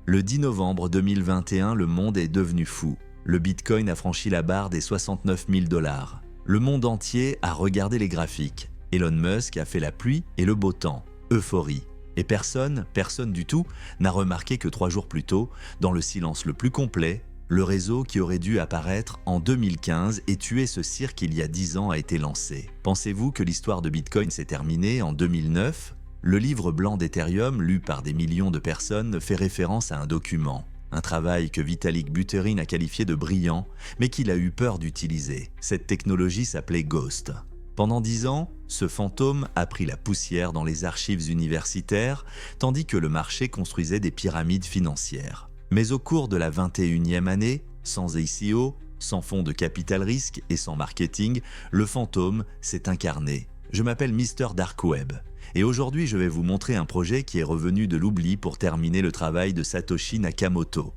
Le 10 novembre 2021, le monde est devenu fou. Le Bitcoin a franchi la barre des 69 000 $. Le monde entier a regardé les graphiques. Elon Musk a fait la pluie et le beau temps. Euphorie. Et personne du tout, n'a remarqué que 3 jours plus tôt, dans le silence le plus complet, le réseau qui aurait dû apparaître en 2015 et tuer ce cirque il y a 10 ans a été lancé. Pensez-vous que l'histoire de Bitcoin s'est terminée en 2009 ? Le livre blanc d'Ethereum, lu par des millions de personnes, fait référence à un document. Un travail que Vitalik Buterin a qualifié de brillant, mais qu'il a eu peur d'utiliser. Cette technologie s'appelait Ghost. Pendant 10 ans, ce fantôme a pris la poussière dans les archives universitaires, tandis que le marché construisait des pyramides financières. Mais au cours de la 21e année, sans ICO, sans fonds de capital risque et sans marketing, le fantôme s'est incarné. Je m'appelle Mr Dark Web. Et aujourd'hui, je vais vous montrer un projet qui est revenu de l'oubli pour terminer le travail de Satoshi Nakamoto.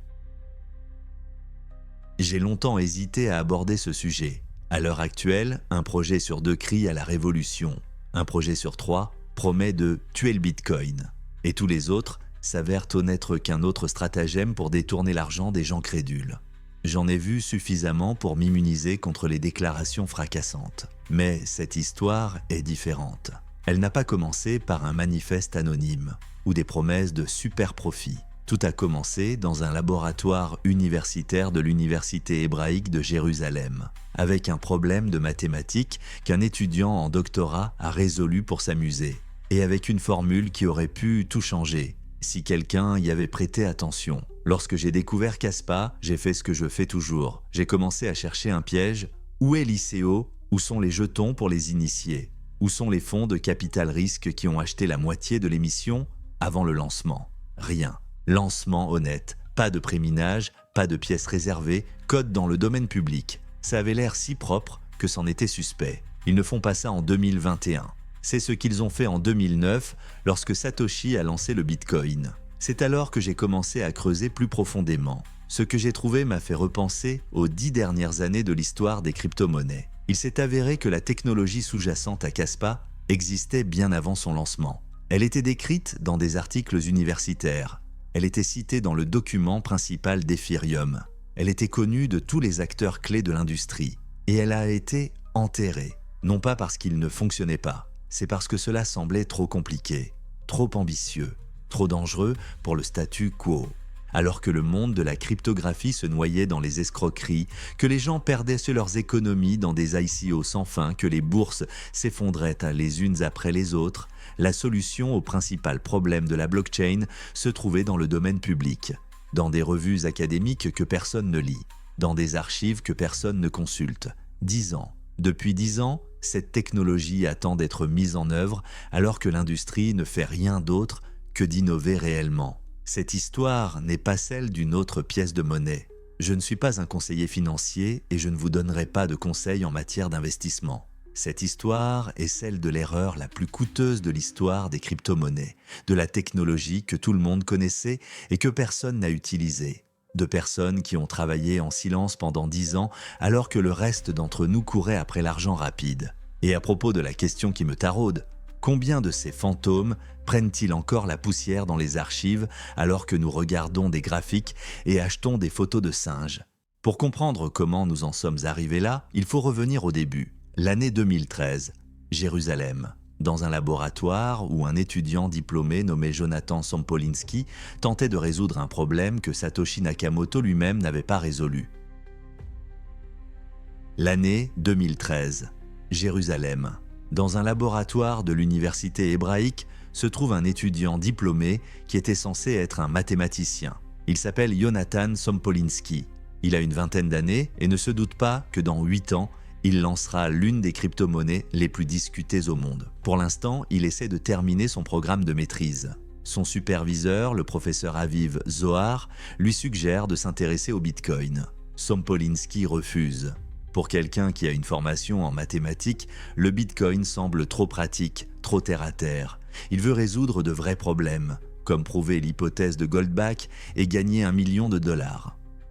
J'ai longtemps hésité à aborder ce sujet. À l'heure actuelle, un projet sur 2 crie à la révolution. Un projet sur 3 promet de tuer le Bitcoin. Et tous les autres s'avèrent au n'être qu'un autre stratagème pour détourner l'argent des gens crédules. J'en ai vu suffisamment pour m'immuniser contre les déclarations fracassantes. Mais cette histoire est différente. Elle n'a pas commencé par un manifeste anonyme ou des promesses de super profit. Tout a commencé dans un laboratoire universitaire de l'Université hébraïque de Jérusalem, avec un problème de mathématiques qu'un étudiant en doctorat a résolu pour s'amuser, et avec une formule qui aurait pu tout changer, si quelqu'un y avait prêté attention. Lorsque j'ai découvert Caspa, j'ai fait ce que je fais toujours. J'ai commencé à chercher un piège. Où est l'ICO ? Où sont les jetons pour les initiés ? Où sont les fonds de capital risque qui ont acheté la moitié de l'émission avant le lancement ? Rien. Lancement honnête. Pas de préminage, pas de pièces réservées, code dans le domaine public. Ça avait l'air si propre que c'en était suspect. Ils ne font pas ça en 2021. C'est ce qu'ils ont fait en 2009 lorsque Satoshi a lancé le Bitcoin. C'est alors que j'ai commencé à creuser plus profondément. Ce que j'ai trouvé m'a fait repenser aux 10 dernières années de l'histoire des crypto-monnaies. Il s'est avéré que la technologie sous-jacente à Caspa existait bien avant son lancement. Elle était décrite dans des articles universitaires. Elle était citée dans le document principal d'Ethereum. Elle était connue de tous les acteurs clés de l'industrie. Et elle a été enterrée. Non pas parce qu'il ne fonctionnait pas, c'est parce que cela semblait trop compliqué, trop ambitieux, trop dangereux pour le statu quo. Alors que le monde de la cryptographie se noyait dans les escroqueries, que les gens perdaient leurs économies dans des ICO sans fin, que les bourses s'effondraient les unes après les autres, la solution au principal problème de la blockchain se trouvait dans le domaine public, dans des revues académiques que personne ne lit, dans des archives que personne ne consulte. 10 ans. Depuis 10 ans, cette technologie attend d'être mise en œuvre alors que l'industrie ne fait rien d'autre que d'innover réellement. Cette histoire n'est pas celle d'une autre pièce de monnaie. Je ne suis pas un conseiller financier et je ne vous donnerai pas de conseils en matière d'investissement. Cette histoire est celle de l'erreur la plus coûteuse de l'histoire des crypto-monnaies, de la technologie que tout le monde connaissait et que personne n'a utilisée. De personnes qui ont travaillé en silence pendant 10 ans alors que le reste d'entre nous courait après l'argent rapide. Et à propos de la question qui me taraude, combien de ces fantômes prennent-ils encore la poussière dans les archives alors que nous regardons des graphiques et achetons des photos de singes ? Pour comprendre comment nous en sommes arrivés là, il faut revenir au début. L'année 2013, Jérusalem. Dans un laboratoire où un étudiant diplômé nommé Jonathan Sompolinski tentait de résoudre un problème que Satoshi Nakamoto lui-même n'avait pas résolu. L'année 2013, Jérusalem. Dans un laboratoire de l'université hébraïque se trouve un étudiant diplômé qui était censé être un mathématicien. Il s'appelle Jonathan Sompolinski. Il a une vingtaine d'années et ne se doute pas que dans 8 ans, il lancera l'une des crypto-monnaies les plus discutées au monde. Pour l'instant, il essaie de terminer son programme de maîtrise. Son superviseur, le professeur Aviv Zohar, lui suggère de s'intéresser au Bitcoin. Sompolinski refuse. Pour quelqu'un qui a une formation en mathématiques, le Bitcoin semble trop pratique, trop terre-à-terre. Il veut résoudre de vrais problèmes, comme prouver l'hypothèse de Goldbach et gagner $1 million.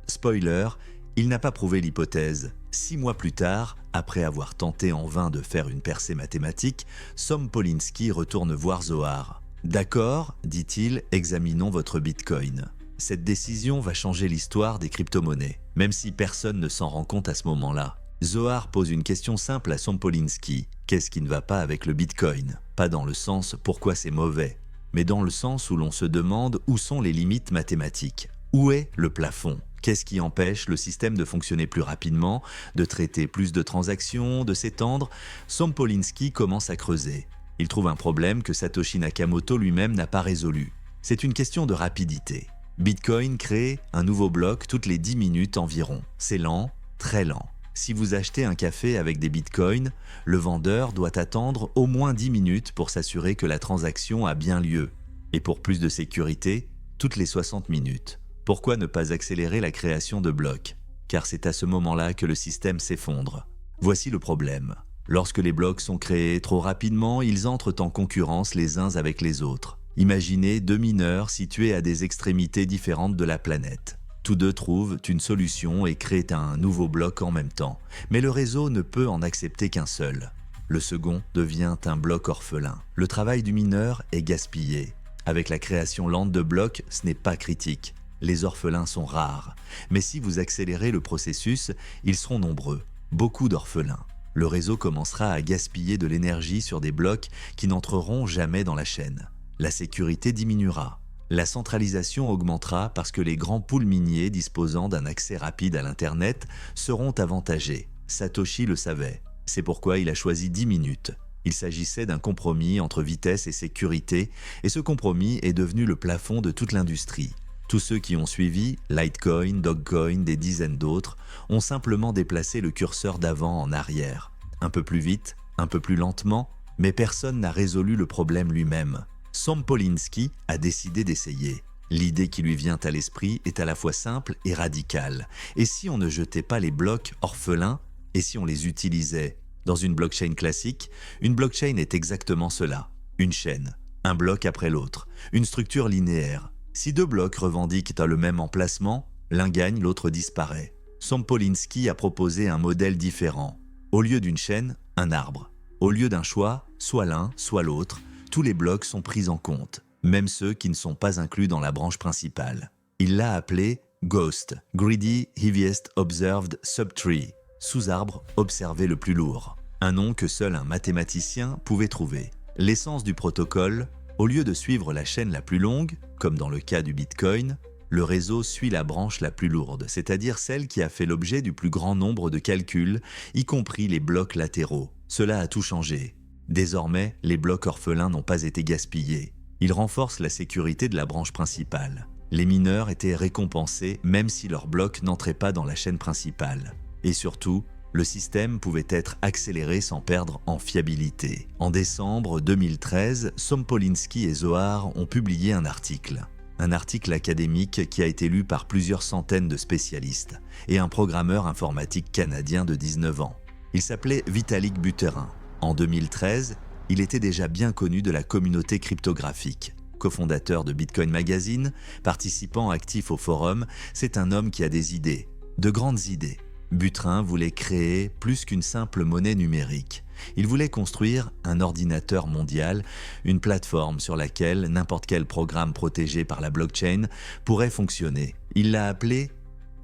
Spoiler, il n'a pas prouvé l'hypothèse. 6 mois plus tard, après avoir tenté en vain de faire une percée mathématique, Sompolinski retourne voir Zohar. « D'accord, dit-il, examinons votre Bitcoin. Cette décision va changer l'histoire des crypto-monnaies, même si personne ne s'en rend compte à ce moment-là. Zohar pose une question simple à Sompolinski. Qu'est-ce qui ne va pas avec le Bitcoin? Pas dans le sens « pourquoi c'est mauvais », mais dans le sens où l'on se demande où sont les limites mathématiques. Où est le plafond? Qu'est-ce qui empêche le système de fonctionner plus rapidement, de traiter plus de transactions, de s'étendre? Sompolinski commence à creuser. Il trouve un problème que Satoshi Nakamoto lui-même n'a pas résolu. C'est une question de rapidité. Bitcoin crée un nouveau bloc toutes les 10 minutes environ. C'est lent, très lent. Si vous achetez un café avec des bitcoins, le vendeur doit attendre au moins 10 minutes pour s'assurer que la transaction a bien lieu. Et pour plus de sécurité, toutes les 60 minutes. Pourquoi ne pas accélérer la création de blocs? Car c'est à ce moment-là que le système s'effondre. Voici le problème. Lorsque les blocs sont créés trop rapidement, ils entrent en concurrence les uns avec les autres. Imaginez deux mineurs situés à des extrémités différentes de la planète. Tous deux trouvent une solution et créent un nouveau bloc en même temps. Mais le réseau ne peut en accepter qu'un seul. Le second devient un bloc orphelin. Le travail du mineur est gaspillé. Avec la création lente de blocs, ce n'est pas critique. Les orphelins sont rares. Mais si vous accélérez le processus, ils seront nombreux. Beaucoup d'orphelins. Le réseau commencera à gaspiller de l'énergie sur des blocs qui n'entreront jamais dans la chaîne. La sécurité diminuera. La centralisation augmentera parce que les grands pools miniers disposant d'un accès rapide à l'Internet seront avantagés. Satoshi le savait. C'est pourquoi il a choisi 10 minutes. Il s'agissait d'un compromis entre vitesse et sécurité, et ce compromis est devenu le plafond de toute l'industrie. Tous ceux qui ont suivi, Litecoin, Dogecoin, des dizaines d'autres, ont simplement déplacé le curseur d'avant en arrière. Un peu plus vite, un peu plus lentement, mais personne n'a résolu le problème lui-même. Sompolinski a décidé d'essayer. L'idée qui lui vient à l'esprit est à la fois simple et radicale. Et si on ne jetait pas les blocs orphelins, et si on les utilisait? Dans une blockchain classique, une blockchain est exactement cela. Une chaîne, un bloc après l'autre, une structure linéaire. Si deux blocs revendiquent le même emplacement, l'un gagne, l'autre disparaît. Sompolinski a proposé un modèle différent. Au lieu d'une chaîne, un arbre. Au lieu d'un choix, soit l'un, soit l'autre, tous les blocs sont pris en compte, même ceux qui ne sont pas inclus dans la branche principale. Il l'a appelé GHOST, Greedy Heaviest Observed Subtree, sous-arbre observé le plus lourd, un nom que seul un mathématicien pouvait trouver. L'essence du protocole, au lieu de suivre la chaîne la plus longue, comme dans le cas du Bitcoin, le réseau suit la branche la plus lourde, c'est-à-dire celle qui a fait l'objet du plus grand nombre de calculs, y compris les blocs latéraux. Cela a tout changé. Désormais, les blocs orphelins n'ont pas été gaspillés. Ils renforcent la sécurité de la branche principale. Les mineurs étaient récompensés même si leurs blocs n'entraient pas dans la chaîne principale. Et surtout, le système pouvait être accéléré sans perdre en fiabilité. En décembre 2013, Sompolinski et Zohar ont publié un article. Un article académique qui a été lu par plusieurs centaines de spécialistes et un programmeur informatique canadien de 19 ans. Il s'appelait Vitalik Buterin. En 2013, il était déjà bien connu de la communauté cryptographique. Cofondateur de Bitcoin Magazine, participant actif au forum, c'est un homme qui a des idées, de grandes idées. Buterin voulait créer plus qu'une simple monnaie numérique. Il voulait construire un ordinateur mondial, une plateforme sur laquelle n'importe quel programme protégé par la blockchain pourrait fonctionner. Il l'a appelé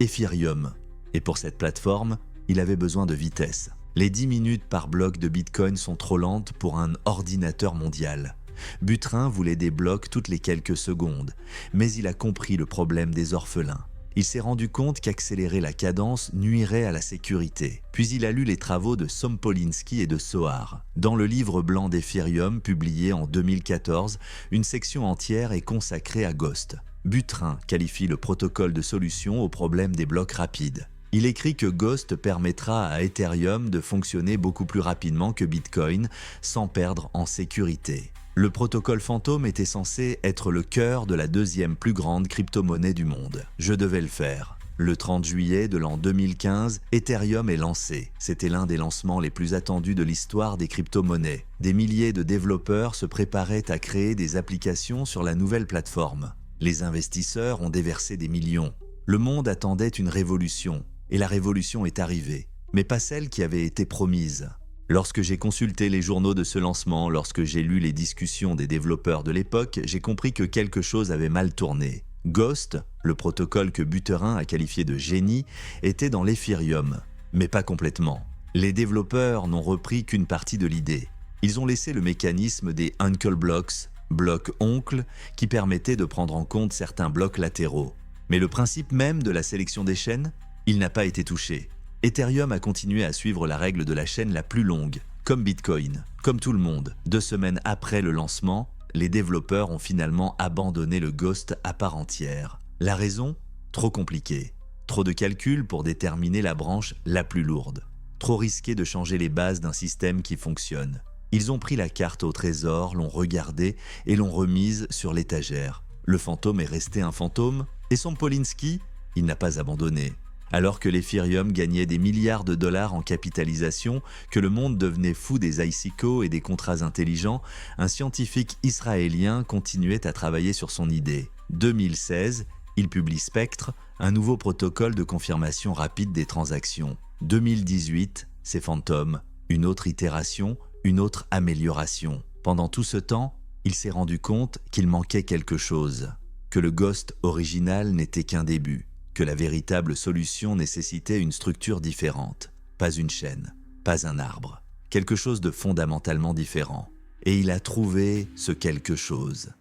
Ethereum. Et pour cette plateforme, il avait besoin de vitesse. Les 10 minutes par bloc de Bitcoin sont trop lentes pour un ordinateur mondial. Buterin voulait des blocs toutes les quelques secondes, mais il a compris le problème des orphelins. Il s'est rendu compte qu'accélérer la cadence nuirait à la sécurité. Puis il a lu les travaux de Sompolinski et de Zohar. Dans le livre blanc d'Ethereum, publié en 2014, une section entière est consacrée à Ghost. Buterin qualifie le protocole de solution au problème des blocs rapides. Il écrit que Ghost permettra à Ethereum de fonctionner beaucoup plus rapidement que Bitcoin sans perdre en sécurité. Le protocole fantôme était censé être le cœur de la deuxième plus grande crypto-monnaie du monde. Je devais le faire. Le 30 juillet de l'an 2015, Ethereum est lancé. C'était l'un des lancements les plus attendus de l'histoire des crypto-monnaies. Des milliers de développeurs se préparaient à créer des applications sur la nouvelle plateforme. Les investisseurs ont déversé des millions. Le monde attendait une révolution. Et la révolution est arrivée, mais pas celle qui avait été promise. Lorsque j'ai consulté les journaux de ce lancement, lorsque j'ai lu les discussions des développeurs de l'époque, j'ai compris que quelque chose avait mal tourné. Ghost, le protocole que Buterin a qualifié de génie, était dans l'Ethereum, mais pas complètement. Les développeurs n'ont repris qu'une partie de l'idée. Ils ont laissé le mécanisme des Uncle Blocks, blocs oncles, qui permettaient de prendre en compte certains blocs latéraux. Mais le principe même de la sélection des chaînes, il n'a pas été touché. Ethereum a continué à suivre la règle de la chaîne la plus longue, comme Bitcoin. Comme tout le monde, 2 semaines après le lancement, les développeurs ont finalement abandonné le Ghost à part entière. La raison? Trop compliqué. Trop de calculs pour déterminer la branche la plus lourde. Trop risqué de changer les bases d'un système qui fonctionne. Ils ont pris la carte au trésor, l'ont regardée et l'ont remise sur l'étagère. Le fantôme est resté un fantôme et Sampolinski, il n'a pas abandonné. Alors que l'Ethereum gagnait des milliards de dollars en capitalisation, que le monde devenait fou des ICO et des contrats intelligents, un scientifique israélien continuait à travailler sur son idée. 2016, il publie Spectre, un nouveau protocole de confirmation rapide des transactions. 2018, c'est Phantom, une autre itération, une autre amélioration. Pendant tout ce temps, il s'est rendu compte qu'il manquait quelque chose, que le Ghost original n'était qu'un début, que la véritable solution nécessitait une structure différente, pas une chaîne, pas un arbre, quelque chose de fondamentalement différent. Et il a trouvé ce quelque chose.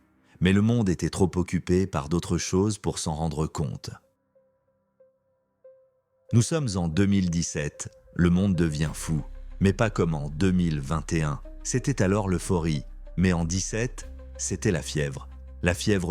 Mais le monde était trop occupé par d'autres choses pour s'en rendre compte. Nous sommes en 2017, le monde devient fou, mais pas comme en 2021. C'était alors l'euphorie, mais en 2017, c'était la fièvre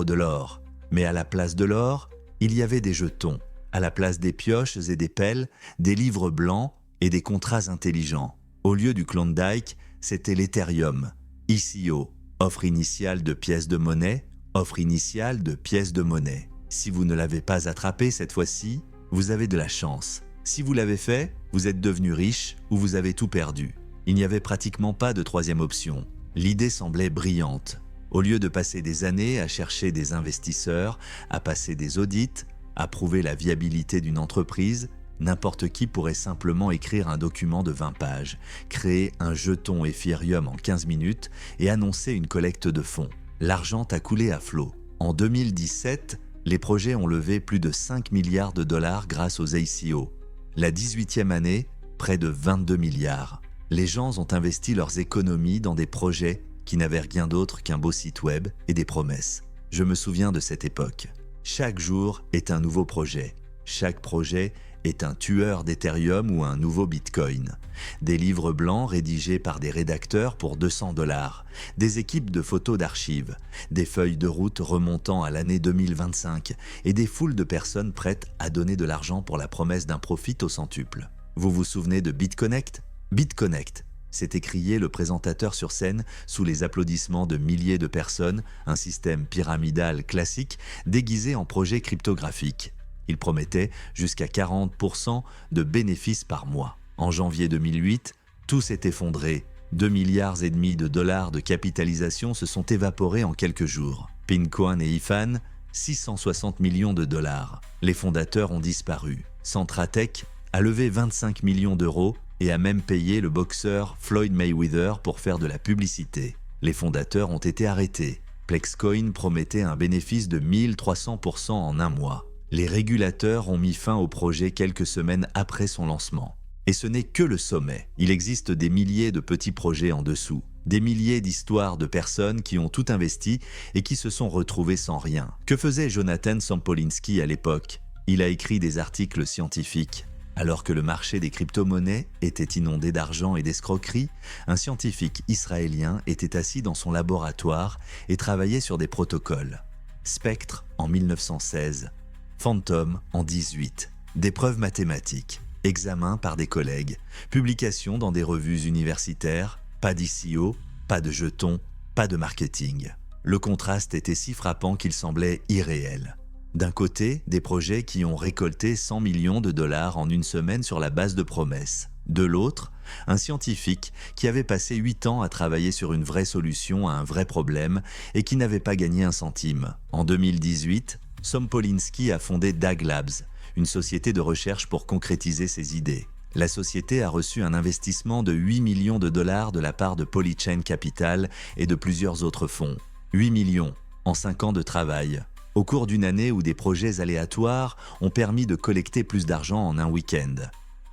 de l'or. Mais à la place de l'or, il y avait des jetons, à la place des pioches et des pelles, des livres blancs et des contrats intelligents. Au lieu du Klondike, c'était l'Ethereum, ICO, offre initiale de pièces de monnaie, offre initiale de pièces de monnaie. Si vous ne l'avez pas attrapé cette fois-ci, vous avez de la chance. Si vous l'avez fait, vous êtes devenu riche ou vous avez tout perdu. Il n'y avait pratiquement pas de troisième option. L'idée semblait brillante. Au lieu de passer des années à chercher des investisseurs, à passer des audits, à prouver la viabilité d'une entreprise, n'importe qui pourrait simplement écrire un document de 20 pages, créer un jeton Ethereum en 15 minutes et annoncer une collecte de fonds. L'argent a coulé à flot. En 2017, les projets ont levé plus de 5 milliards de dollars grâce aux ICO. La 18e année, près de 22 milliards. Les gens ont investi leurs économies dans des projets qui n'avaient rien d'autre qu'un beau site web et des promesses. Je me souviens de cette époque. Chaque jour est un nouveau projet. Chaque projet est un tueur d'Ethereum ou un nouveau Bitcoin. Des livres blancs rédigés par des rédacteurs pour 200 $, des équipes de photos d'archives, des feuilles de route remontant à l'année 2025 et des foules de personnes prêtes à donner de l'argent pour la promesse d'un profit au centuple. Vous vous souvenez de BitConnect? BitConnect, s'est écrié le présentateur sur scène sous les applaudissements de milliers de personnes, un système pyramidal classique déguisé en projet cryptographique. Il promettait jusqu'à 40% de bénéfices par mois. En janvier 2008, tout s'est effondré. 2,5 milliards de dollars de capitalisation se sont évaporés en quelques jours. Pincoin et Ifan, 660 millions de dollars. Les fondateurs ont disparu. Centratech a levé 25 millions d'euros et a même payé le boxeur Floyd Mayweather pour faire de la publicité. Les fondateurs ont été arrêtés. Plexcoin promettait un bénéfice de 1300% en un mois. Les régulateurs ont mis fin au projet quelques semaines après son lancement. Et ce n'est que le sommet. Il existe des milliers de petits projets en dessous. Des milliers d'histoires de personnes qui ont tout investi et qui se sont retrouvées sans rien. Que faisait Jonathan Sampolinski à l'époque? Il a écrit des articles scientifiques. Alors que le marché des crypto-monnaies était inondé d'argent et d'escroqueries, un scientifique israélien était assis dans son laboratoire et travaillait sur des protocoles. Spectre en 1916, Phantom en 18, des preuves mathématiques, examens par des collègues, publications dans des revues universitaires, pas d'ICO, pas de jetons, pas de marketing. Le contraste était si frappant qu'il semblait irréel. D'un côté, des projets qui ont récolté 100 millions de dollars en une semaine sur la base de promesses. De l'autre, un scientifique qui avait passé 8 ans à travailler sur une vraie solution à un vrai problème et qui n'avait pas gagné un centime. En 2018, Sampolinski a fondé DAG Labs, une société de recherche pour concrétiser ses idées. La société a reçu un investissement de 8 millions de dollars de la part de Polychain Capital et de plusieurs autres fonds. 8 millions en 5 ans de travail. au cours d'une année où des projets aléatoires ont permis de collecter plus d'argent en un week-end.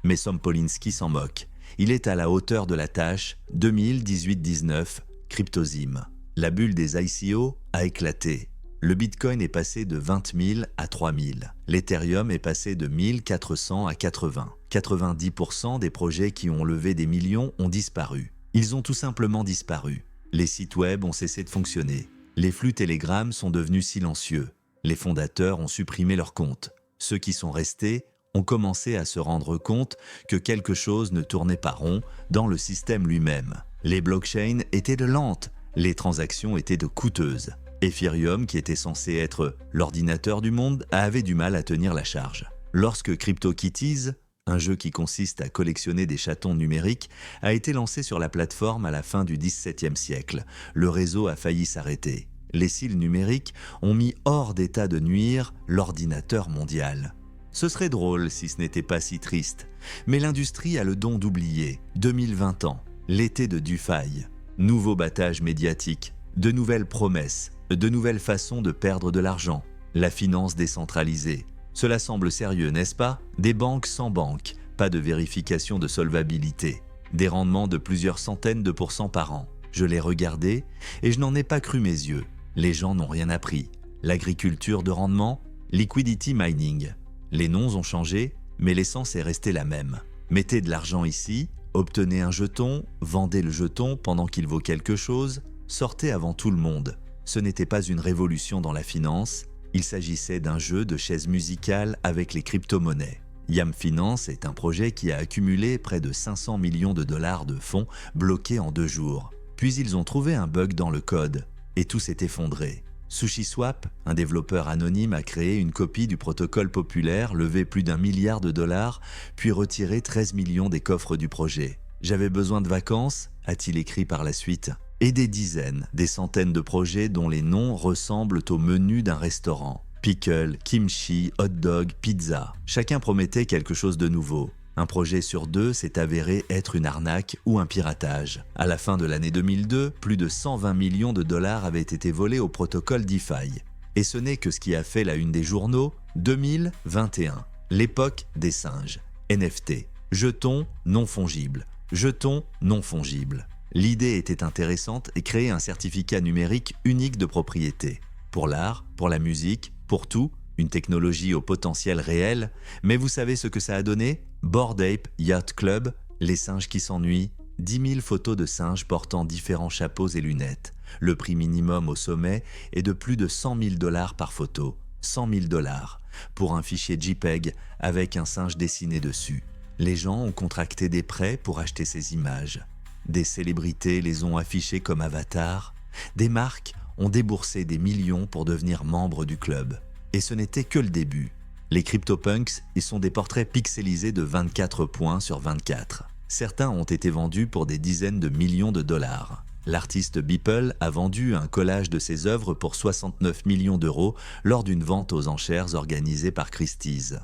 Mais Sompolinski s'en moque. Il est à la hauteur de la tâche 2018-19, Cryptozim. La bulle des ICO a éclaté. Le Bitcoin est passé de 20 000 à 3 000. L'Ethereum est passé de 1400 à 80. 90% des projets qui ont levé des millions ont disparu. Ils ont tout simplement disparu. Les sites web ont cessé de fonctionner. Les flux Telegram sont devenus silencieux. Les fondateurs ont supprimé leurs comptes. Ceux qui sont restés ont commencé à se rendre compte que quelque chose ne tournait pas rond dans le système lui-même. Les blockchains étaient de lentes, les transactions étaient de coûteuses. Ethereum, qui était censé être l'ordinateur du monde, avait du mal à tenir la charge. Lorsque CryptoKitties, un jeu qui consiste à collectionner des chatons numériques, a été lancé sur la plateforme à la fin du XVIIe siècle, le réseau a failli s'arrêter. Les cils numériques ont mis hors d'état de nuire l'ordinateur mondial. Ce serait drôle si ce n'était pas si triste, mais l'industrie a le don d'oublier. 2020 ans, l'été de DeFi, nouveau battage médiatique, de nouvelles promesses, de nouvelles façons de perdre de l'argent, la finance décentralisée. Cela semble sérieux, n'est-ce pas? Des banques sans banque, pas de vérification de solvabilité, des rendements de plusieurs centaines de pourcents par an. Je l'ai regardé et je n'en ai pas cru mes yeux. Les gens n'ont rien appris. L'agriculture de rendement, liquidity mining. Les noms ont changé, mais l'essence est restée la même. Mettez de l'argent ici, obtenez un jeton, vendez le jeton pendant qu'il vaut quelque chose, sortez avant tout le monde. Ce n'était pas une révolution dans la finance, il s'agissait d'un jeu de chaises musicales avec les crypto-monnaies. Yam Finance est un projet qui a accumulé près de 500 millions de dollars de fonds bloqués en 2 jours. Puis ils ont trouvé un bug dans le code, et tout s'est effondré. SushiSwap, un développeur anonyme, a créé une copie du protocole populaire, levé plus d'1 milliard de dollars, puis retiré 13 millions des coffres du projet. « J'avais besoin de vacances », a-t-il écrit par la suite. Et des dizaines, des centaines de projets dont les noms ressemblent au menu d'un restaurant. Pickle, kimchi, hot dog, pizza. Chacun promettait quelque chose de nouveau. Un projet sur 2 s'est avéré être une arnaque ou un piratage. À la fin de l'année 2002, plus de 120 millions de dollars avaient été volés au protocole DeFi. Et ce n'est que ce qui a fait la une des journaux, 2021, l'époque des singes. NFT, jetons non fongibles. Jetons non fongibles. L'idée était intéressante et créer un certificat numérique unique de propriété. Pour l'art, pour la musique, pour tout, une technologie au potentiel réel. Mais vous savez ce que ça a donné? Bored Ape Yacht Club, les singes qui s'ennuient, 10 000 photos de singes portant différents chapeaux et lunettes. Le prix minimum au sommet est de plus de 100 000 dollars par photo. 100 000 dollars pour un fichier JPEG avec un singe dessiné dessus. Les gens ont contracté des prêts pour acheter ces images. Des célébrités les ont affichées comme avatars. Des marques ont déboursé des millions pour devenir membres du club. Et ce n'était que le début. Les CryptoPunks, ils sont des portraits pixelisés de 24 points sur 24. Certains ont été vendus pour des dizaines de millions de dollars. L'artiste Beeple a vendu un collage de ses œuvres pour 69 millions d'euros lors d'une vente aux enchères organisée par Christie's.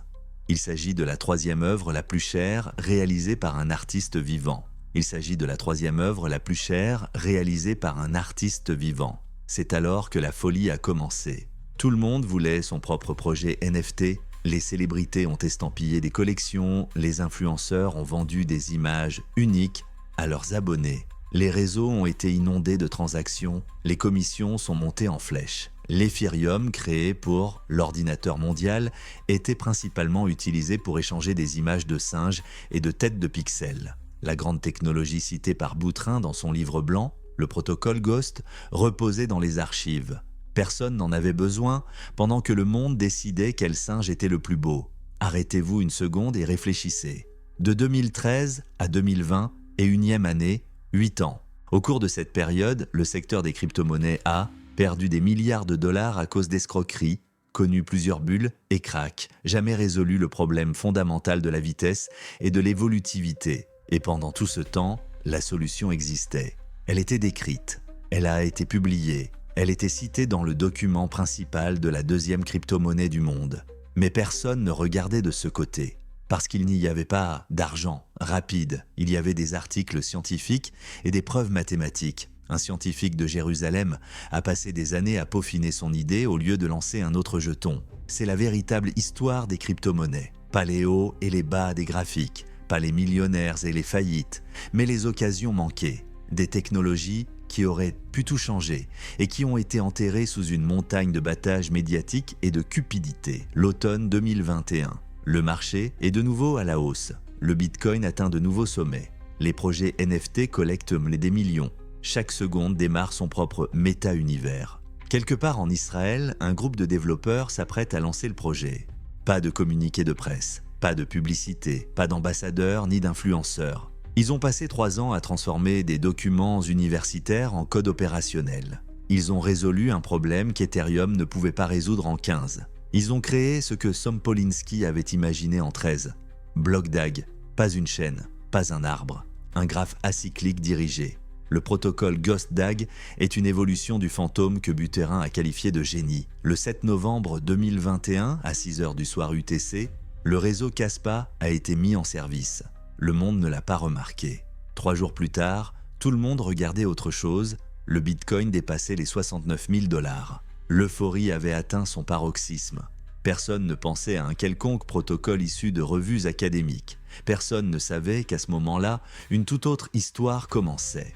Il s'agit de la 3e œuvre la plus chère réalisée par un artiste vivant. Il s'agit de la 3e œuvre la plus chère réalisée par un artiste vivant. C'est alors que la folie a commencé. Tout le monde voulait son propre projet NFT, les célébrités ont estampillé des collections, les influenceurs ont vendu des images uniques à leurs abonnés. Les réseaux ont été inondés de transactions, les commissions sont montées en flèche. L'Ethereum, créé pour l'ordinateur mondial, était principalement utilisé pour échanger des images de singes et de têtes de pixels. La grande technologie citée par Boutrin dans son livre blanc, le protocole Ghost, reposait dans les archives. Personne n'en avait besoin pendant que le monde décidait quel singe était le plus beau. Arrêtez-vous une seconde et réfléchissez. De 2013 à 2020 et 1e année, 8 ans. Au cours de cette période, le secteur des crypto-monnaies a perdu des milliards de dollars à cause d'escroqueries, connu plusieurs bulles et cracks, jamais résolu le problème fondamental de la vitesse et de l'évolutivité. Et pendant tout ce temps, la solution existait. Elle était décrite, elle a été publiée, elle était citée dans le document principal de la 2e crypto-monnaie du monde. Mais personne ne regardait de ce côté. Parce qu'il n'y avait pas d'argent rapide, il y avait des articles scientifiques et des preuves mathématiques. Un scientifique de Jérusalem a passé des années à peaufiner son idée au lieu de lancer un autre jeton. C'est la véritable histoire des crypto-monnaies. Pas les hauts et les bas des graphiques, pas les millionnaires et les faillites, mais les occasions manquées. Des technologies qui auraient pu tout changer et qui ont été enterrées sous une montagne de battage médiatique et de cupidité. L'automne 2021. Le marché est de nouveau à la hausse. Le Bitcoin atteint de nouveaux sommets. Les projets NFT collectent des millions. Chaque seconde démarre son propre méta-univers. Quelque part en Israël, un groupe de développeurs s'apprête à lancer le projet. Pas de communiqué de presse, pas de publicité, pas d'ambassadeurs ni d'influenceurs. Ils ont passé 3 ans à transformer des documents universitaires en code opérationnel. Ils ont résolu un problème qu'Ethereum ne pouvait pas résoudre en 15. Ils ont créé ce que Sompolinski avait imaginé en 13. Bloc DAG, pas une chaîne, pas un arbre, un graphe acyclique dirigé. Le protocole Ghost DAG est une évolution du fantôme que Buterin a qualifié de génie. Le 7 novembre 2021, à 6h du soir UTC, le réseau Caspa a été mis en service. Le monde ne l'a pas remarqué. 3 jours plus tard, tout le monde regardait autre chose, le Bitcoin dépassait les 69 000 $. L'euphorie avait atteint son paroxysme. Personne ne pensait à un quelconque protocole issu de revues académiques. Personne ne savait qu'à ce moment-là, une toute autre histoire commençait.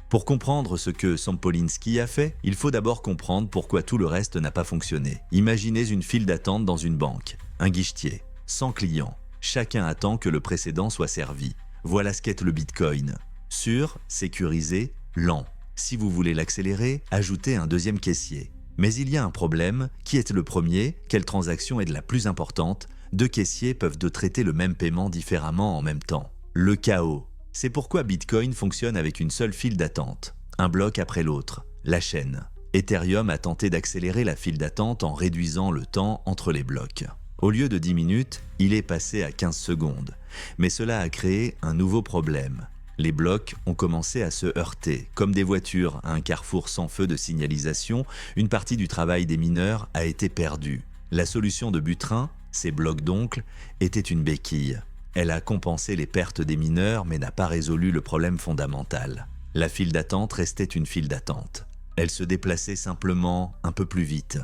Pour comprendre ce que Sompolinski a fait, il faut d'abord comprendre pourquoi tout le reste n'a pas fonctionné. Imaginez une file d'attente dans une banque, un guichetier, 100 clients. Chacun attend que le précédent soit servi. Voilà ce qu'est le Bitcoin. Sûr, sécurisé, lent. Si vous voulez l'accélérer, ajoutez un deuxième caissier. Mais il y a un problème. Qui est le premier? Quelle transaction est la plus importante? 2 caissiers peuvent traiter le même paiement différemment en même temps. Le chaos. C'est pourquoi Bitcoin fonctionne avec une seule file d'attente. Un bloc après l'autre. La chaîne. Ethereum a tenté d'accélérer la file d'attente en réduisant le temps entre les blocs. Au lieu de 10 minutes, il est passé à 15 secondes. Mais cela a créé un nouveau problème. Les blocs ont commencé à se heurter. Comme des voitures à un carrefour sans feu de signalisation, une partie du travail des mineurs a été perdue. La solution de Buterin, ces blocs d'oncle, était une béquille. Elle a compensé les pertes des mineurs mais n'a pas résolu le problème fondamental. La file d'attente restait une file d'attente. Elle se déplaçait simplement un peu plus vite.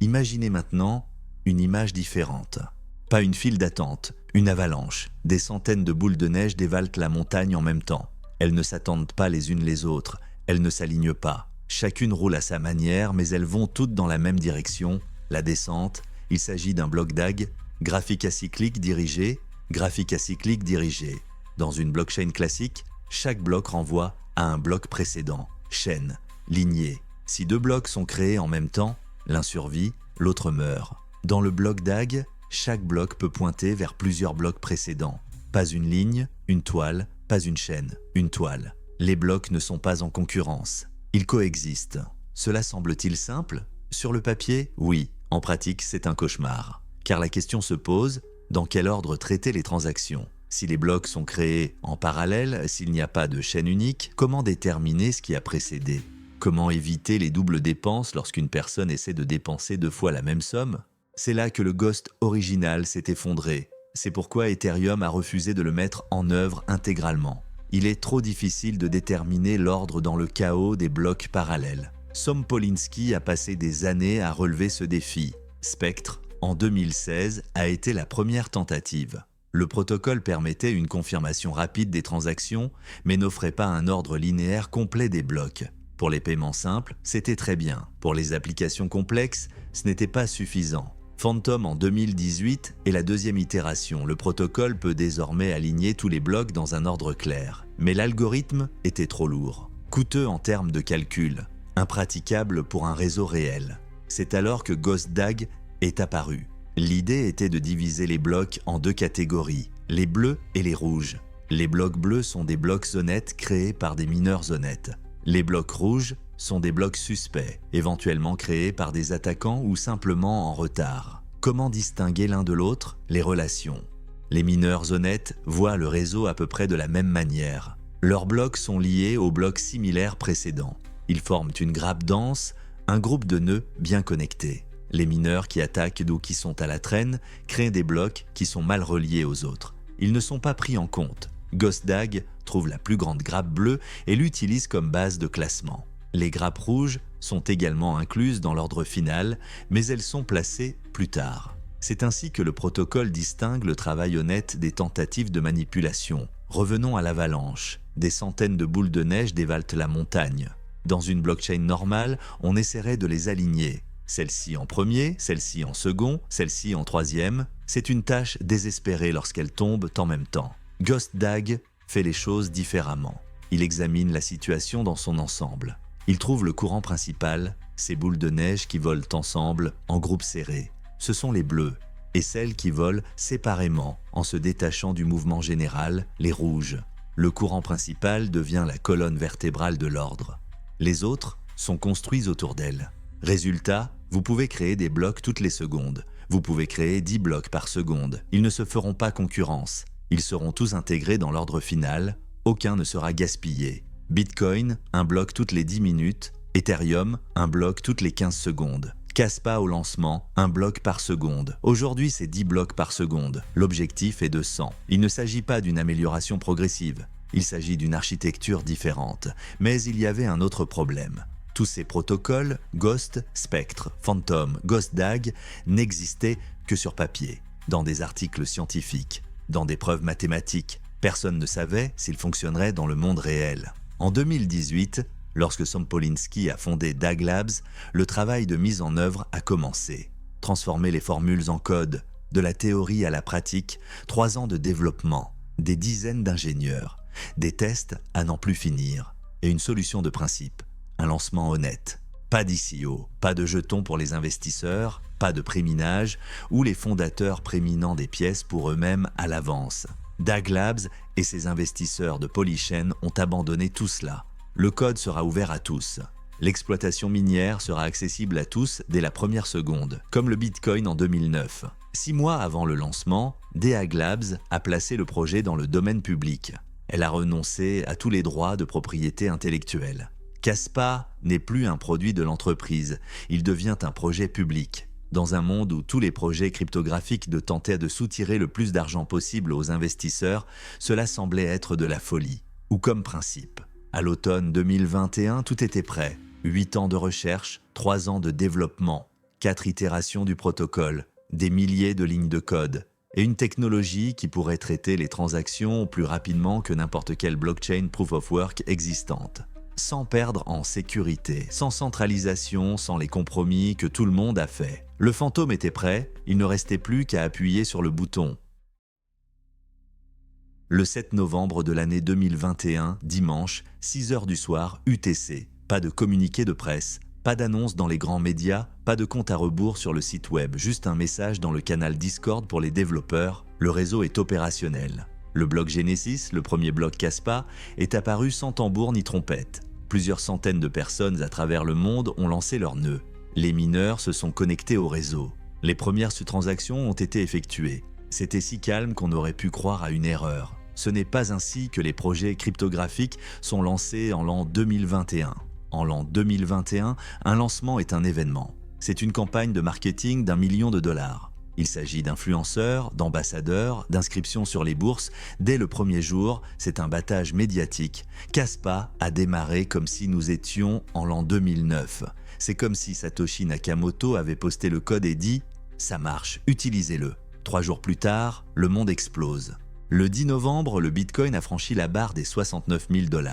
Imaginez maintenant une image différente. Pas une file d'attente, une avalanche. Des centaines de boules de neige dévalent la montagne en même temps. Elles ne s'attendent pas les unes les autres, elles ne s'alignent pas. Chacune roule à sa manière, mais elles vont toutes dans la même direction. La descente, il s'agit d'un bloc DAG, graphique acyclique dirigé, graphique acyclique dirigé. Dans une blockchain classique, chaque bloc renvoie à un bloc précédent. Chaîne, lignée. Si 2 blocs sont créés en même temps, l'un survit, l'autre meurt. Dans le bloc DAG, chaque bloc peut pointer vers plusieurs blocs précédents. Pas une ligne, une toile, pas une chaîne, une toile. Les blocs ne sont pas en concurrence. Ils coexistent. Cela semble-t-il simple? Sur le papier, oui. En pratique, c'est un cauchemar. Car la question se pose, dans quel ordre traiter les transactions? Si les blocs sont créés en parallèle, s'il n'y a pas de chaîne unique, comment déterminer ce qui a précédé? Comment éviter les doubles dépenses lorsqu'une personne essaie de dépenser 2 fois la même somme? C'est là que le Ghost original s'est effondré. C'est pourquoi Ethereum a refusé de le mettre en œuvre intégralement. Il est trop difficile de déterminer l'ordre dans le chaos des blocs parallèles. Sompolinski a passé des années à relever ce défi. Spectre, en 2016, a été la première tentative. Le protocole permettait une confirmation rapide des transactions, mais n'offrait pas un ordre linéaire complet des blocs. Pour les paiements simples, c'était très bien. Pour les applications complexes, ce n'était pas suffisant. Phantom en 2018 est la deuxième itération. Le protocole peut désormais aligner tous les blocs dans un ordre clair. Mais l'algorithme était trop lourd, coûteux en termes de calcul, impraticable pour un réseau réel. C'est alors que Ghost DAG est apparu. L'idée était de diviser les blocs en 2 catégories, les bleus et les rouges. Les blocs bleus sont des blocs honnêtes créés par des mineurs honnêtes. Les blocs rouges sont des blocs suspects, éventuellement créés par des attaquants ou simplement en retard. Comment distinguer l'un de l'autre? Les relations. Les mineurs honnêtes voient le réseau à peu près de la même manière. Leurs blocs sont liés aux blocs similaires précédents. Ils forment une grappe dense, un groupe de nœuds bien connectés. Les mineurs qui attaquent ou qui sont à la traîne créent des blocs qui sont mal reliés aux autres. Ils ne sont pas pris en compte. Ghostdag trouve la plus grande grappe bleue et l'utilise comme base de classement. Les grappes rouges sont également incluses dans l'ordre final, mais elles sont placées plus tard. C'est ainsi que le protocole distingue le travail honnête des tentatives de manipulation. Revenons à l'avalanche. Des centaines de boules de neige dévalent la montagne. Dans une blockchain normale, on essaierait de les aligner. Celle-ci en premier, celle-ci en second, celle-ci en troisième. C'est une tâche désespérée lorsqu'elles tombent en même temps. Ghostdag fait les choses différemment. Il examine la situation dans son ensemble. Il trouve le courant principal, ces boules de neige qui volent ensemble, en groupe serré. Ce sont les bleus, et celles qui volent séparément, en se détachant du mouvement général, les rouges. Le courant principal devient la colonne vertébrale de l'ordre. Les autres sont construits autour d'elle. Résultat, vous pouvez créer des blocs toutes les secondes. Vous pouvez créer 10 blocs par seconde. Ils ne se feront pas concurrence. Ils seront tous intégrés dans l'ordre final. Aucun ne sera gaspillé. Bitcoin, un bloc toutes les 10 minutes. Ethereum, un bloc toutes les 15 secondes. Kaspa au lancement, un bloc par seconde. Aujourd'hui, c'est 10 blocs par seconde. L'objectif est de 100. Il ne s'agit pas d'une amélioration progressive. Il s'agit d'une architecture différente. Mais il y avait un autre problème. Tous ces protocoles, Ghost, Spectre, Phantom, Ghostdag, n'existaient que sur papier, dans des articles scientifiques, dans des preuves mathématiques. Personne ne savait s'ils fonctionneraient dans le monde réel. En 2018, lorsque Sam Polinsky a fondé DAG Labs, le travail de mise en œuvre a commencé. Transformer les formules en code, de la théorie à la pratique, 3 ans de développement, des dizaines d'ingénieurs, des tests à n'en plus finir, et une solution de principe, un lancement honnête. Pas d'ICO, pas de jetons pour les investisseurs, pas de préminage, ou les fondateurs préminant des pièces pour eux-mêmes à l'avance. DAG Labs et ses investisseurs de Polychain ont abandonné tout cela. Le code sera ouvert à tous. L'exploitation minière sera accessible à tous dès la première seconde, comme le Bitcoin en 2009. 6 mois avant le lancement, DAG Labs a placé le projet dans le domaine public. Elle a renoncé à tous les droits de propriété intellectuelle. Kaspa n'est plus un produit de l'entreprise, il devient un projet public. Dans un monde où tous les projets cryptographiques tentaient de soutirer le plus d'argent possible aux investisseurs, cela semblait être de la folie, ou comme principe. À l'automne 2021, tout était prêt. 8 ans de recherche, 3 ans de développement, 4 itérations du protocole, des milliers de lignes de code, et une technologie qui pourrait traiter les transactions plus rapidement que n'importe quelle blockchain proof of work existante. Sans perdre en sécurité, sans centralisation, sans les compromis que tout le monde a fait. Le fantôme était prêt, il ne restait plus qu'à appuyer sur le bouton. Le 7 novembre de l'année 2021, dimanche, 6 h du soir, UTC. Pas de communiqué de presse, pas d'annonce dans les grands médias, pas de compte à rebours sur le site web, juste un message dans le canal Discord pour les développeurs. Le réseau est opérationnel. Le bloc Genesis, le premier bloc Kaspa, est apparu sans tambour ni trompette. Plusieurs centaines de personnes à travers le monde ont lancé leurs nœuds. Les mineurs se sont connectés au réseau. Les premières transactions ont été effectuées. C'était si calme qu'on aurait pu croire à une erreur. Ce n'est pas ainsi que les projets cryptographiques sont lancés en l'an 2021. En l'an 2021, un lancement est un événement. C'est une campagne de marketing d'1 million de dollars. Il s'agit d'influenceurs, d'ambassadeurs, d'inscriptions sur les bourses. Dès le premier jour, c'est un battage médiatique. Kaspa a démarré comme si nous étions en l'an 2009. C'est comme si Satoshi Nakamoto avait posté le code et dit « Ça marche, utilisez-le ». 3 jours plus tard, le monde explose. Le 10 novembre, le Bitcoin a franchi la barre des 69 000 $.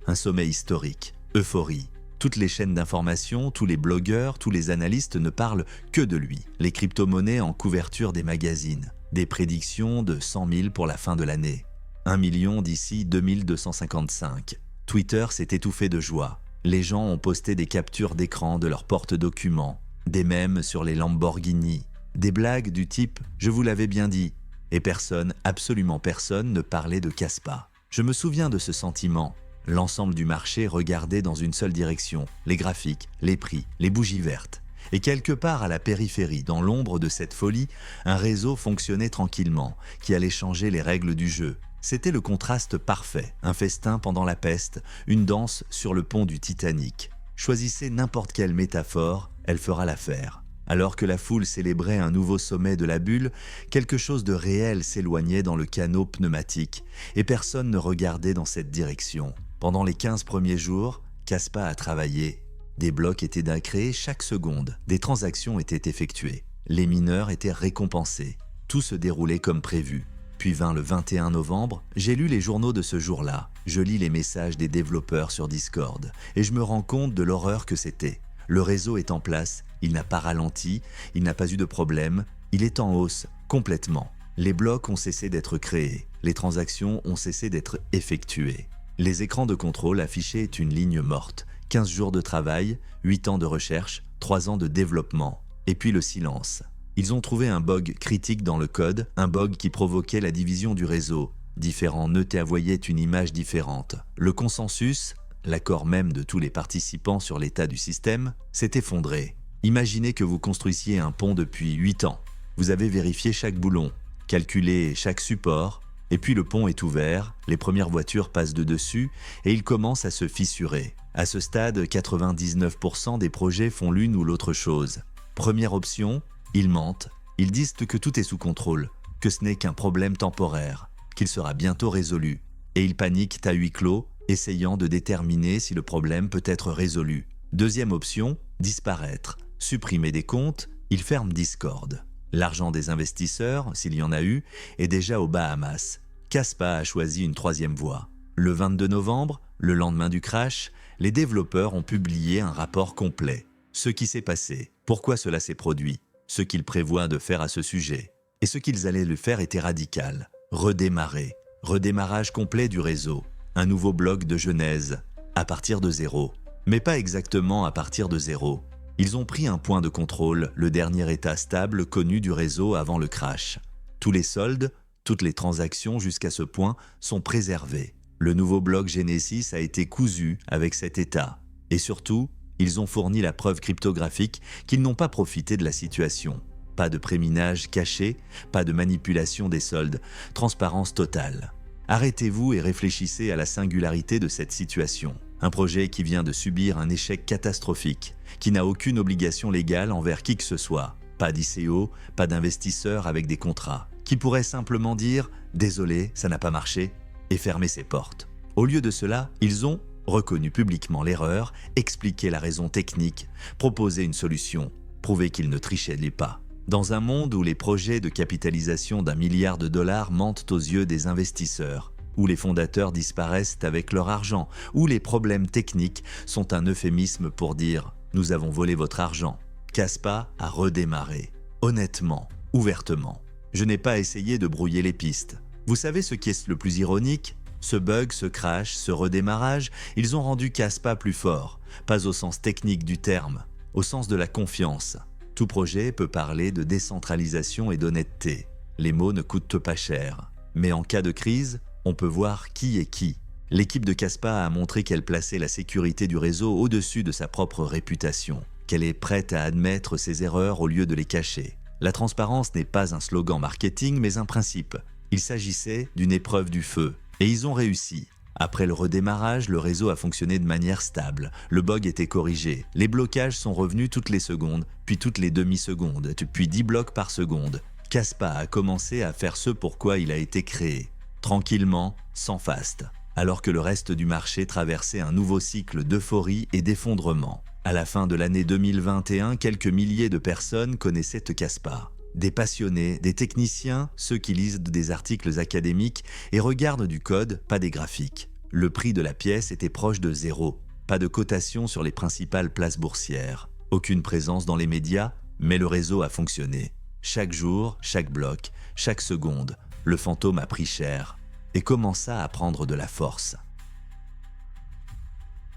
Un sommet historique, euphorie. Toutes les chaînes d'information, tous les blogueurs, tous les analystes ne parlent que de lui. Les crypto-monnaies en couverture des magazines. Des prédictions de 100 000 pour la fin de l'année. 1 million d'ici 2255. Twitter s'est étouffé de joie. Les gens ont posté des captures d'écran de leurs porte-documents. Des mèmes sur les Lamborghini. Des blagues du type « Je vous l'avais bien dit ». Et personne, absolument personne, ne parlait de Kaspa. Je me souviens de ce sentiment. L'ensemble du marché regardait dans une seule direction, les graphiques, les prix, les bougies vertes. Et quelque part à la périphérie, dans l'ombre de cette folie, un réseau fonctionnait tranquillement, qui allait changer les règles du jeu. C'était le contraste parfait, un festin pendant la peste, une danse sur le pont du Titanic. Choisissez n'importe quelle métaphore, elle fera l'affaire. Alors que la foule célébrait un nouveau sommet de la bulle, quelque chose de réel s'éloignait dans le canot pneumatique, et personne ne regardait dans cette direction. Pendant les 15 premiers jours, Caspa a travaillé. Des blocs étaient créés chaque seconde, des transactions étaient effectuées, les mineurs étaient récompensés. Tout se déroulait comme prévu. Puis vint le 21 novembre, j'ai lu les journaux de ce jour-là. Je lis les messages des développeurs sur Discord, et je me rends compte de l'horreur que c'était. Le réseau est en place, il n'a pas ralenti, il n'a pas eu de problème, il est en hausse, complètement. Les blocs ont cessé d'être créés, les transactions ont cessé d'être effectuées. Les écrans de contrôle affichaient une ligne morte, 15 jours de travail, 8 ans de recherche, 3 ans de développement, et puis le silence. Ils ont trouvé un bug critique dans le code, un bug qui provoquait la division du réseau. Différents nœuds voyaient une image différente. Le consensus, l'accord même de tous les participants sur l'état du système, s'est effondré. Imaginez que vous construisiez un pont depuis 8 ans. Vous avez vérifié chaque boulon, calculé chaque support, et puis le pont est ouvert, les premières voitures passent de dessus et il commence à se fissurer. À ce stade, 99% des projets font l'une ou l'autre chose. Première option, ils mentent, ils disent que tout est sous contrôle, que ce n'est qu'un problème temporaire, qu'il sera bientôt résolu, et ils paniquent à huis clos, essayant de déterminer si le problème peut être résolu. Deuxième option, disparaître, supprimer des comptes, ils ferment Discord. L'argent des investisseurs, s'il y en a eu, est déjà aux Bahamas. Caspa a choisi une troisième voie. Le 22 novembre, le lendemain du crash, les développeurs ont publié un rapport complet. Ce qui s'est passé, pourquoi cela s'est produit, ce qu'ils prévoient de faire à ce sujet. Et ce qu'ils allaient le faire était radical. Redémarrer. Redémarrage complet du réseau. Un nouveau bloc de genèse, à partir de zéro. Mais pas exactement à partir de zéro. Ils ont pris un point de contrôle, le dernier état stable connu du réseau avant le crash. Tous les soldes, toutes les transactions jusqu'à ce point sont préservés. Le nouveau bloc Genesis a été cousu avec cet état. Et surtout, ils ont fourni la preuve cryptographique qu'ils n'ont pas profité de la situation. Pas de préminage caché, pas de manipulation des soldes, transparence totale. Arrêtez-vous et réfléchissez à la singularité de cette situation. Un projet qui vient de subir un échec catastrophique, qui n'a aucune obligation légale envers qui que ce soit. Pas d'ICO, pas d'investisseur avec des contrats, qui pourrait simplement dire « Désolé, ça n'a pas marché » et fermer ses portes. Au lieu de cela, ils ont reconnu publiquement l'erreur, expliqué la raison technique, proposé une solution, prouvé qu'ils ne trichaient pas. Dans un monde où les projets de capitalisation d'1 milliard de dollars mentent aux yeux des investisseurs, où les fondateurs disparaissent avec leur argent, où les problèmes techniques sont un euphémisme pour dire « nous avons volé votre argent », Caspa a redémarré, honnêtement, ouvertement. Je n'ai pas essayé de brouiller les pistes. Vous savez ce qui est le plus ironique ? Ce bug, ce crash, ce redémarrage, ils ont rendu Caspa plus fort, pas au sens technique du terme, au sens de la confiance. Tout projet peut parler de décentralisation et d'honnêteté. Les mots ne coûtent pas cher. Mais en cas de crise, on peut voir qui est qui. L'équipe de Caspa a montré qu'elle plaçait la sécurité du réseau au-dessus de sa propre réputation, qu'elle est prête à admettre ses erreurs au lieu de les cacher. La transparence n'est pas un slogan marketing, mais un principe. Il s'agissait d'une épreuve du feu. Et ils ont réussi. Après le redémarrage, le réseau a fonctionné de manière stable. Le bug était corrigé. Les blocages sont revenus toutes les secondes, puis toutes les demi-secondes, puis 10 blocs par seconde. Caspa a commencé à faire ce pourquoi il a été créé. Tranquillement, sans faste. Alors que le reste du marché traversait un nouveau cycle d'euphorie et d'effondrement. À la fin de l'année 2021, quelques milliers de personnes connaissaient Caspa. Des passionnés, des techniciens, ceux qui lisent des articles académiques et regardent du code, pas des graphiques. Le prix de la pièce était proche de zéro. Pas de cotation sur les principales places boursières. Aucune présence dans les médias, mais le réseau a fonctionné. Chaque jour, chaque bloc, chaque seconde, le fantôme a pris cher et commença à prendre de la force.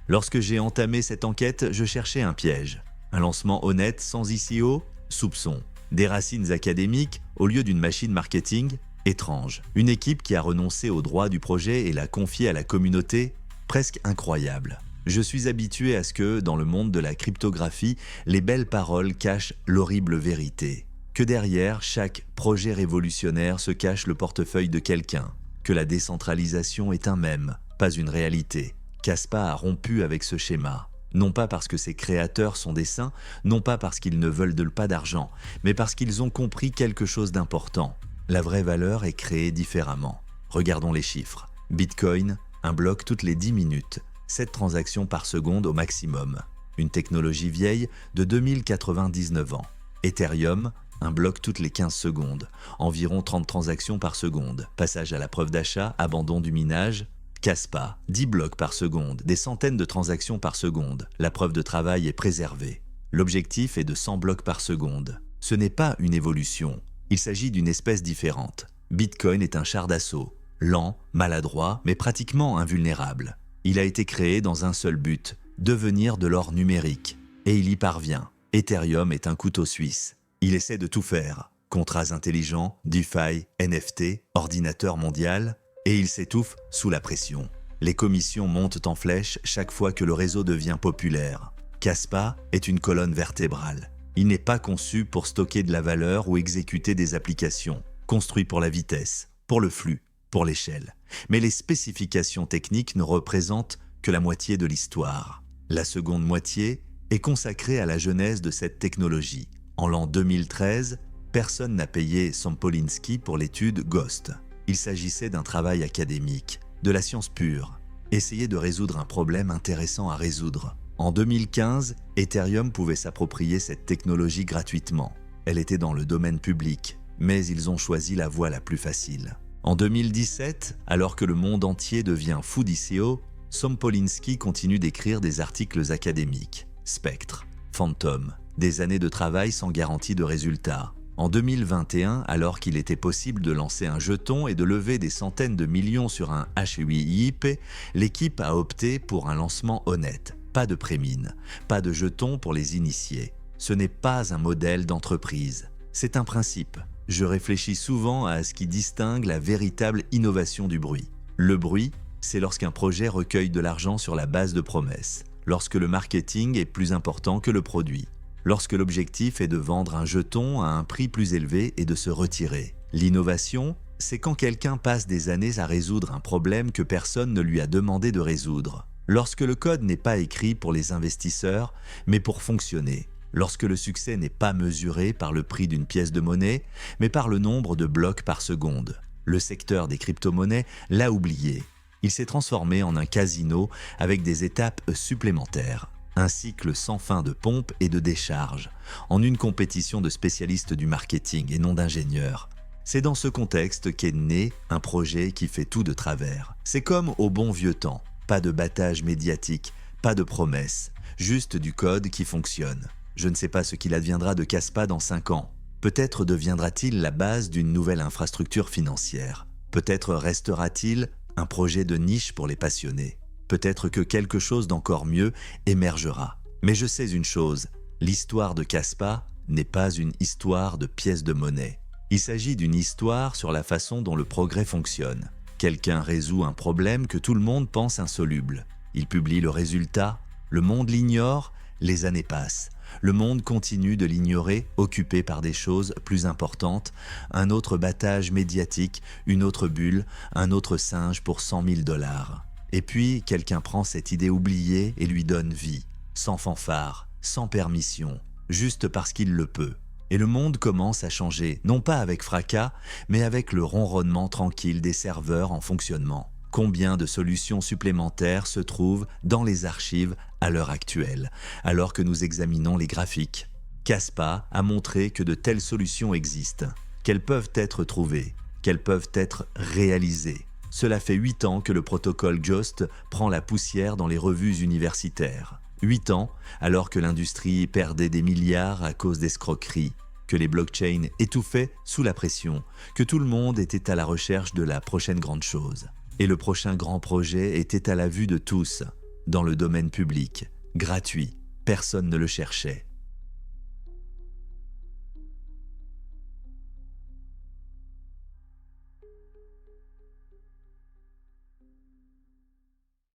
Lorsque j'ai entamé cette enquête, je cherchais un piège. Un lancement honnête sans ICO, soupçon. Des racines académiques au lieu d'une machine marketing étrange. Une équipe qui a renoncé aux droits du projet et l'a confié à la communauté, presque incroyable. Je suis habitué à ce que, dans le monde de la cryptographie, les belles paroles cachent l'horrible vérité. Que derrière chaque projet révolutionnaire se cache le portefeuille de quelqu'un. Que la décentralisation est un mème, pas une réalité. Caspa a rompu avec ce schéma. Non pas parce que ses créateurs sont des saints, non pas parce qu'ils ne veulent pas d'argent, mais parce qu'ils ont compris quelque chose d'important. La vraie valeur est créée différemment. Regardons les chiffres. Bitcoin, un bloc toutes les 10 minutes, 7 transactions par seconde au maximum. Une technologie vieille de 2099 ans. Ethereum, un bloc toutes les 15 secondes, environ 30 transactions par seconde. Passage à la preuve d'achat, abandon du minage. Kaspa, 10 blocs par seconde, des centaines de transactions par seconde. La preuve de travail est préservée. L'objectif est de 100 blocs par seconde. Ce n'est pas une évolution, il s'agit d'une espèce différente. Bitcoin est un char d'assaut, lent, maladroit, mais pratiquement invulnérable. Il a été créé dans un seul but, devenir de l'or numérique. Et il y parvient. Ethereum est un couteau suisse. Il essaie de tout faire. Contrats intelligents, DeFi, NFT, ordinateur mondial, et il s'étouffe sous la pression. Les commissions montent en flèche chaque fois que le réseau devient populaire. Kaspa est une colonne vertébrale. Il n'est pas conçu pour stocker de la valeur ou exécuter des applications. Construit pour la vitesse, pour le flux, pour l'échelle. Mais les spécifications techniques ne représentent que la moitié de l'histoire. La seconde moitié est consacrée à la genèse de cette technologie. En l'an 2013, personne n'a payé Sampolinski pour l'étude Ghost. Il s'agissait d'un travail académique, de la science pure. Essayer de résoudre un problème intéressant à résoudre. En 2015, Ethereum pouvait s'approprier cette technologie gratuitement. Elle était dans le domaine public, mais ils ont choisi la voie la plus facile. En 2017, alors que le monde entier devient fou d'ICO, Sampolinski continue d'écrire des articles académiques. Spectre, Phantom, des années de travail sans garantie de résultat. En 2021, alors qu'il était possible de lancer un jeton et de lever des centaines de millions sur un HUIIP, l'équipe a opté pour un lancement honnête. Pas de prémine, pas de jetons pour les initiés. Ce n'est pas un modèle d'entreprise, c'est un principe. Je réfléchis souvent à ce qui distingue la véritable innovation du bruit. Le bruit, c'est lorsqu'un projet recueille de l'argent sur la base de promesses, lorsque le marketing est plus important que le produit. Lorsque l'objectif est de vendre un jeton à un prix plus élevé et de se retirer. L'innovation, c'est quand quelqu'un passe des années à résoudre un problème que personne ne lui a demandé de résoudre. Lorsque le code n'est pas écrit pour les investisseurs, mais pour fonctionner. Lorsque le succès n'est pas mesuré par le prix d'une pièce de monnaie, mais par le nombre de blocs par seconde. Le secteur des crypto-monnaies l'a oublié. Il s'est transformé en un casino avec des étapes supplémentaires. Un cycle sans fin de pompe et de décharge, en une compétition de spécialistes du marketing et non d'ingénieurs. C'est dans ce contexte qu'est né un projet qui fait tout de travers. C'est comme au bon vieux temps, pas de battage médiatique, pas de promesses, juste du code qui fonctionne. Je ne sais pas ce qu'il adviendra de Kaspa dans 5 ans. Peut-être deviendra-t-il la base d'une nouvelle infrastructure financière. Peut-être restera-t-il un projet de niche pour les passionnés. Peut-être que quelque chose d'encore mieux émergera. Mais je sais une chose, l'histoire de Kaspa n'est pas une histoire de pièces de monnaie. Il s'agit d'une histoire sur la façon dont le progrès fonctionne. Quelqu'un résout un problème que tout le monde pense insoluble. Il publie le résultat, le monde l'ignore, les années passent. Le monde continue de l'ignorer, occupé par des choses plus importantes, un autre battage médiatique, une autre bulle, un autre singe pour 100 000 $. Et puis, quelqu'un prend cette idée oubliée et lui donne vie, sans fanfare, sans permission, juste parce qu'il le peut. Et le monde commence à changer, non pas avec fracas, mais avec le ronronnement tranquille des serveurs en fonctionnement. Combien de solutions supplémentaires se trouvent dans les archives à l'heure actuelle, alors que nous examinons les graphiques? Kaspa a montré que de telles solutions existent, qu'elles peuvent être trouvées, qu'elles peuvent être réalisées. Cela fait 8 ans que le protocole Ghost prend la poussière dans les revues universitaires. 8 ans, alors que l'industrie perdait des milliards à cause d'escroqueries, que les blockchains étouffaient sous la pression, que tout le monde était à la recherche de la prochaine grande chose. Et le prochain grand projet était à la vue de tous, dans le domaine public, gratuit, personne ne le cherchait.